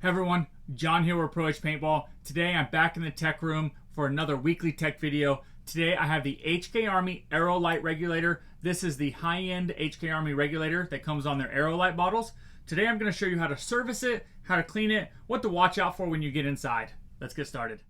Hey everyone, John here with Pro H Paintball. Today I'm back in the tech room for another weekly tech video. Today I have the HK Army Aerolite Regulator. This is the high-end HK Army regulator that comes on their Aerolite bottles. Today I'm going to show you how to service it, how to clean it, what to watch out for when you get inside. Let's get started.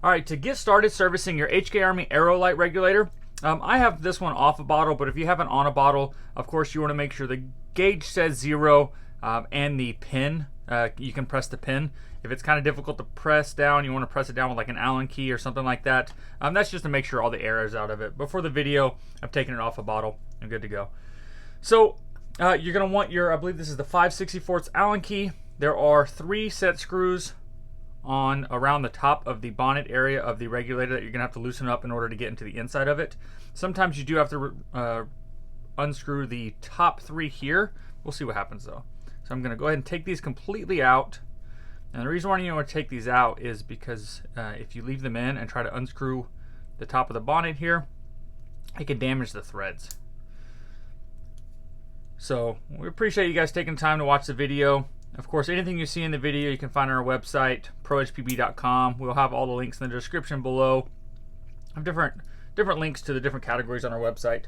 Alright, to get started servicing your HK Army Aerolite Regulator, I have this one off a bottle, but if you have it on a bottle, of course you want to make sure the gauge says 0 and the pin, you can press the pin. If it's kind of difficult to press down, you want to press it down with like an Allen key or something like that. That's just to make sure all the air is out of it. But for the video, I've taken it off a bottle. I'm good to go. So you're going to want your, I believe this is the 5/64 Allen key. There are 3 set screws on around the top of the bonnet area of the regulator that you're gonna have to loosen up in order to get into the inside of it. Sometimes you do have to unscrew the top 3 here. We'll see what happens though. So I'm gonna go ahead and take these completely out. And the reason why you want to take these out is because if you leave them in and try to unscrew the top of the bonnet here, it can damage the threads. So we appreciate you guys taking time to watch the video. Of course, anything you see in the video you can find on our website, prohpb.com. We'll have all the links in the description below. I have different links to the different categories on our website.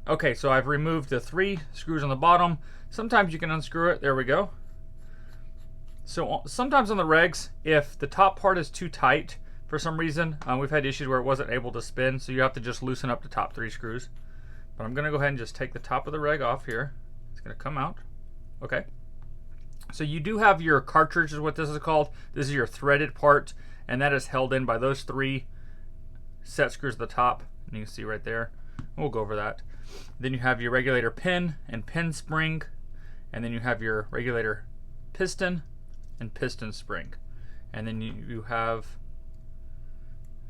Okay, so I've removed the 3 screws on the bottom. Sometimes you can unscrew it. There we go. So sometimes on the regs, if the top part is too tight for some reason, we've had issues where it wasn't able to spin, so you have to just loosen up the top 3 screws. But I'm going to go ahead and just take the top of the reg off here. It's going to come out. Okay. So you do have your cartridge is what this is called. This is your threaded part, and that is held in by those 3 set screws at the top. And you can see right there. We'll go over that. Then you have your regulator pin and pin spring, and then you have your regulator piston and piston spring. And then you have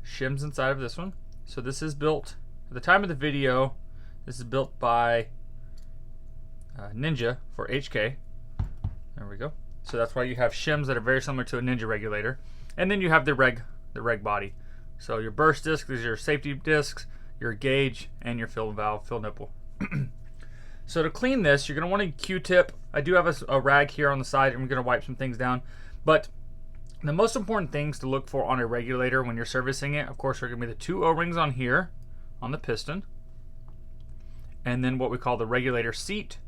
shims inside of this one. So this is built, at the time of the video, this is built by Ninja for HK. There we go. So that's why you have shims that are very similar to a Ninja regulator. And then you have the reg body. So your burst disc, these are your safety discs, your gauge, and your fill valve, fill nipple. So to clean this, you're going to want a Q-tip. I do have a rag here on the side, and we're going to wipe some things down. But the most important things to look for on a regulator when you're servicing it, of course, are going to be the 2 O-rings on here, on the piston. And then what we call the regulator seat,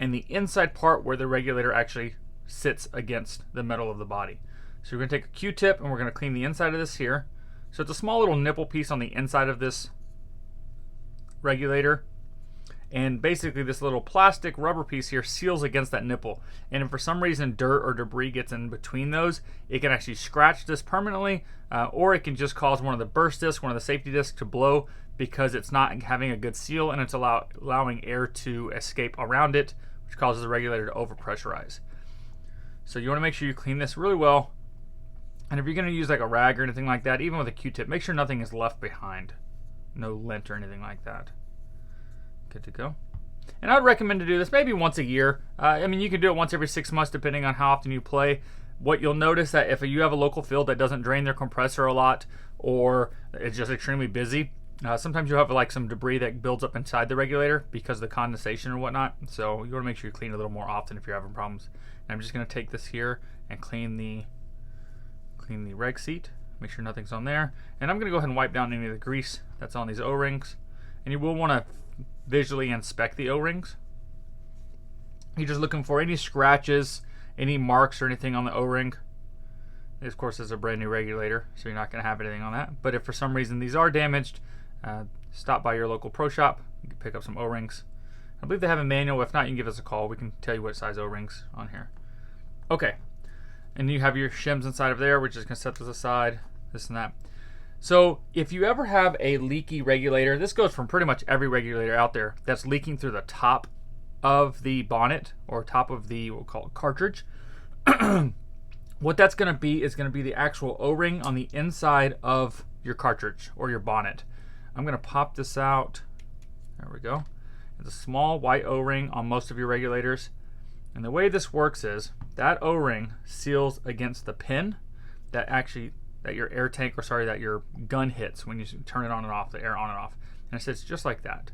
and the inside part where the regulator actually sits against the metal of the body. So we're going to take a Q-tip and we're going to clean the inside of this here. So it's a small little nipple piece on the inside of this regulator. And basically this little plastic rubber piece here seals against that nipple. And if for some reason dirt or debris gets in between those, it can actually scratch this permanently, or it can just cause one of the burst discs, one of the safety discs to blow because it's not having a good seal and it's allowing air to escape around it, which causes the regulator to overpressurize. So you want to make sure you clean this really well. And if you're going to use like a rag or anything like that, even with a Q-tip, make sure nothing is left behind. No lint or anything like that. Good to go. And I'd recommend to do this maybe once a year. I mean, you can do it once every 6 months depending on how often you play. What you'll notice that if you have a local field that doesn't drain their compressor a lot, or it's just extremely busy, sometimes you'll have like some debris that builds up inside the regulator because of the condensation or whatnot. So you want to make sure you clean it a little more often if you're having problems. And I'm just going to take this here and clean the reg seat. Make sure nothing's on there. And I'm going to go ahead and wipe down any of the grease that's on these O-rings. And you will want to visually inspect the O-rings. You're just looking for any scratches, any marks or anything on the O-ring. Of course, this is a brand new regulator, so you're not going to have anything on that. But if for some reason these are damaged, stop by your local pro shop. You can pick up some O-rings. I believe they have a manual. If not, you can give us a call. We can tell you what size O-rings on here. Okay. And you have your shims inside of there. We're just going to set this aside, this and that. So if you ever have a leaky regulator, this goes from pretty much every regulator out there that's leaking through the top of the bonnet or top of the, we'll call it cartridge. What that's going to be is going to be the actual O-ring on the inside of your cartridge or your bonnet. I'm going to pop this out. There we go. It's a small white O-ring on most of your regulators. And the way this works is that O-ring seals against the pin that your air tank, or sorry, that your gun hits when you turn it on and off, the air on and off. And it sits just like that.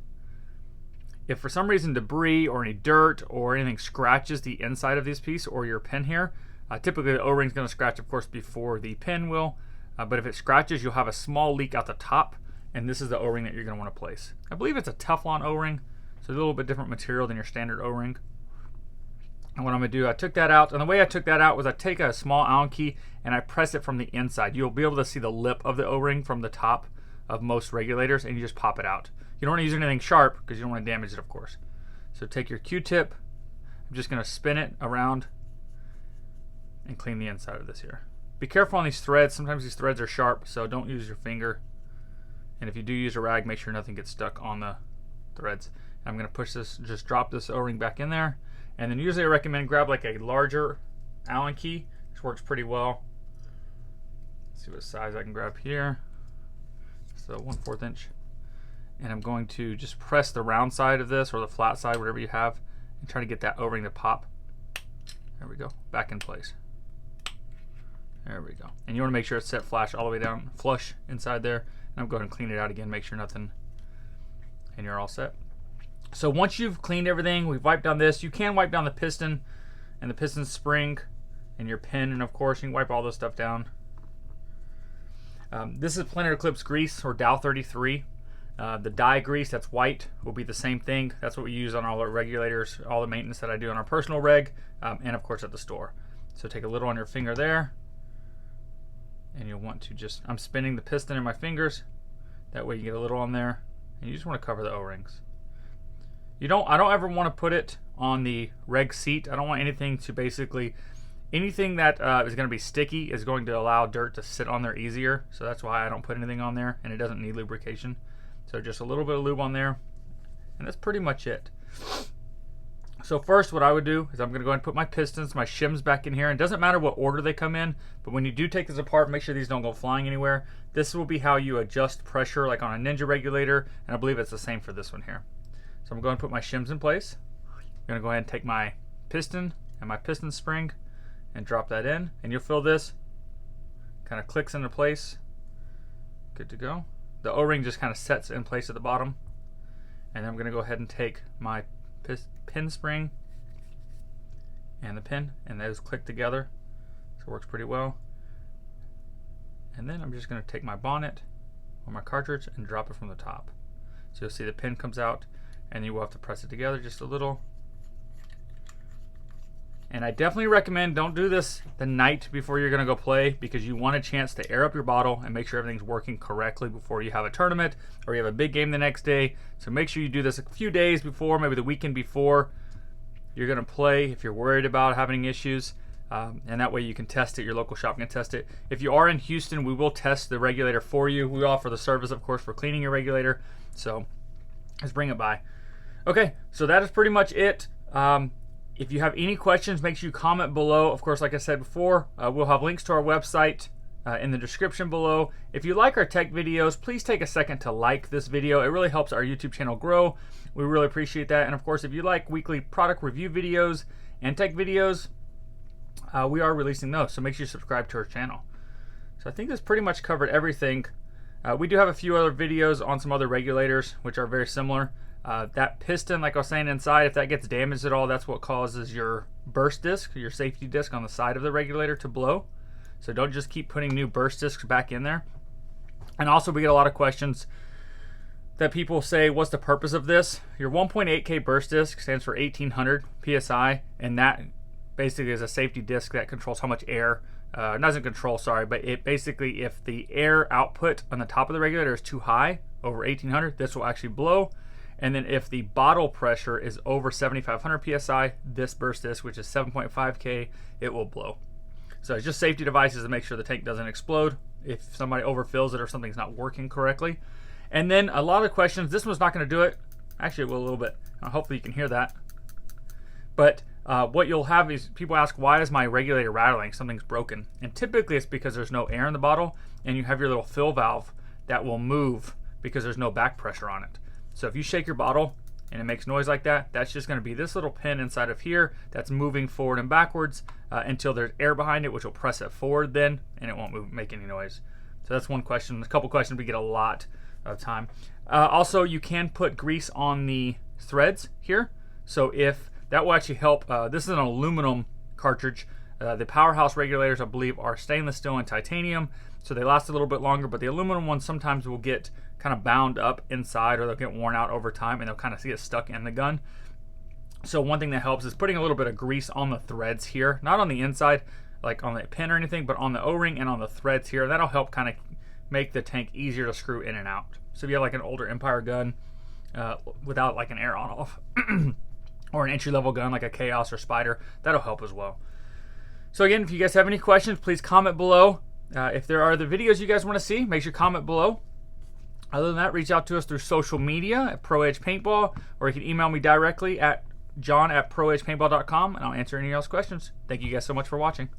If for some reason debris or any dirt or anything scratches the inside of this piece or your pin here, typically the O-ring is going to scratch, of course, before the pin will. But if it scratches, you'll have a small leak out the top, and this is the O-ring that you're going to want to place. I believe it's a Teflon O-ring, so a little bit different material than your standard O-ring. And what I'm going to do, I took that out, and the way I took that out was I take a small Allen key and I press it from the inside. You'll be able to see the lip of the O-ring from the top of most regulators, and you just pop it out. You don't want to use anything sharp because you don't want to damage it, of course. So take your Q-tip, I'm just going to spin it around and clean the inside of this here. Be careful on these threads. Sometimes these threads are sharp, so don't use your finger. And if you do use a rag, make sure nothing gets stuck on the threads. And I'm going to push this, just drop this O-ring back in there. And then usually I recommend grab like a larger Allen key. This works pretty well. Let's see what size I can grab here. So 1/4 inch. And I'm going to just press the round side of this, or the flat side, whatever you have, and try to get that O-ring to pop. There we go, back in place. There we go. And you want to make sure it's set flush all the way down, flush inside there. And I'm going to clean it out again, make sure nothing, and you're all set. So once you've cleaned everything, we've wiped down this. You can wipe down the piston and the piston spring and your pin, and of course you can wipe all this stuff down. This is Planner Eclipse grease, or Dow 33. The dye grease that's white will be the same thing. That's what we use on all our regulators, all the maintenance that I do on our personal reg, and of course at the store. So take a little on your finger there, and you'll want to just, I'm spinning the piston in my fingers, that way you get a little on there, and you just want to cover the O-rings. I don't ever want to put it on the reg seat. I don't want anything to basically, anything that is going to be sticky is going to allow dirt to sit on there easier, so that's why I don't put anything on there, and it doesn't need lubrication. So just a little bit of lube on there, and that's pretty much it. So first what I would do is I'm going to go ahead and put my pistons, my shims back in here. And it doesn't matter what order they come in, but when you do take this apart, make sure these don't go flying anywhere. This will be how you adjust pressure, like on a Ninja regulator, and I believe it's the same for this one here. So I'm going to put my shims in place. I'm going to go ahead and take my piston and my piston spring and drop that in, and you'll feel this kind of clicks into place. Good to go. The O-ring just kind of sets in place at the bottom. And then I'm going to go ahead and take my pin spring and the pin, and those click together, so it works pretty well. And then I'm just going to take my bonnet or my cartridge and drop it from the top. So you'll see the pin comes out, and you will have to press it together just a little. And I definitely recommend don't do this the night before you're going to go play, because you want a chance to air up your bottle and make sure everything's working correctly before you have a tournament or you have a big game the next day. So make sure you do this a few days before, maybe the weekend before you're going to play, if you're worried about having issues. And that way you can test it, your local shop can test it. If you are in Houston, we will test the regulator for you. We offer the service, of course, for cleaning your regulator. So let's bring it by. Okay, so that is pretty much it. If you have any questions, make sure you comment below. Of course, like I said before, we'll have links to our website in the description below. If you like our tech videos, please take a second to like this video. It really helps our YouTube channel grow. We really appreciate that. And of course, if you like weekly product review videos and tech videos, we are releasing those. So make sure you subscribe to our channel. So I think this pretty much covered everything. We do have a few other videos on some other regulators, which are very similar. That piston, like I was saying inside, if that gets damaged at all, that's what causes your burst disc, your safety disc on the side of the regulator to blow. So don't just keep putting new burst discs back in there. And also we get a lot of questions that people say, what's the purpose of this? Your 1.8K burst disc stands for 1800 PSI, and that basically is a safety disc that controls how much air, doesn't control, sorry, but it basically, if the air output on the top of the regulator is too high, over 1800, this will actually blow. And then if the bottle pressure is over 7500 PSI, this burst disc, which is 7.5K, it will blow. So it's just safety devices to make sure the tank doesn't explode if somebody overfills it or something's not working correctly. And then a lot of questions, this one's not going to do it. Actually, it will a little bit. Hopefully you can hear that. But what you'll have is people ask, why is my regulator rattling? Something's broken. And typically it's because there's no air in the bottle, and you have your little fill valve that will move because there's no back pressure on it. So if you shake your bottle and it makes noise like that, that's just going to be this little pin inside of here that's moving forward and backwards until there's air behind it, which will press it forward then, and it won't make any noise. So that's one question. A couple questions we get a lot of time. Also, you can put grease on the threads here. So if that will actually help. This is an aluminum cartridge. The Powerhouse regulators, I believe, are stainless steel and titanium, so they last a little bit longer, but the aluminum ones sometimes will get kind of bound up inside, or they'll get worn out over time, and they'll kind of get stuck in the gun. So one thing that helps is putting a little bit of grease on the threads here, not on the inside, like on the pin or anything, but on the O-ring and on the threads here. That'll help kind of make the tank easier to screw in and out. So if you have like an older Empire gun without like an air on-off, or an entry-level gun like a Chaos or Spider, that'll help as well. So again, if you guys have any questions, please comment below. If there are other videos you guys want to see, make sure to comment below. Other than that, reach out to us through social media at Pro Edge Paintball, or you can email me directly at john@proedgepaintball.com, and I'll answer any of y'all's questions. Thank you guys so much for watching.